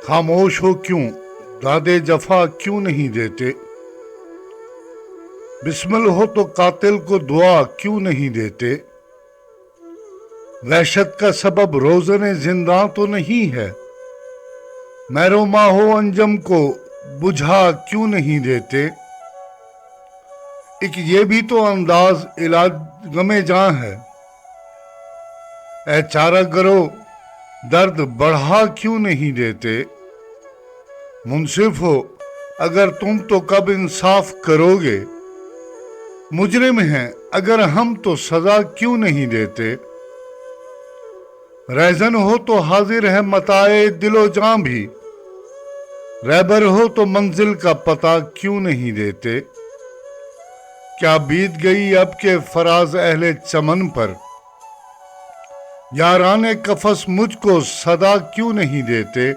खामोश हो क्यों, दादे जफा क्यों नहीं देते। बिस्मिल हो तो कातिल को दुआ क्यों नहीं देते। वहशत का सबब रोज़ने जिंदा तो नहीं है, मैरोमा हो अंजम को बुझा क्यों नहीं देते। एक ये भी तो अंदाज इलाज गमे जां है, ए चारा करो दर्द बढ़ा क्यों नहीं देते। मुंसिफ हो अगर तुम तो कब इंसाफ करोगे, मुजरिम हैं अगर हम तो सजा क्यों नहीं देते। रहजन हो तो हाजिर है मताए दिलो जां भी, रहबर हो तो मंजिल का पता क्यों नहीं देते। क्या बीत गई अब के फराज अहले चमन पर, याराने कफस मुझको सदा क्यों नहीं देते।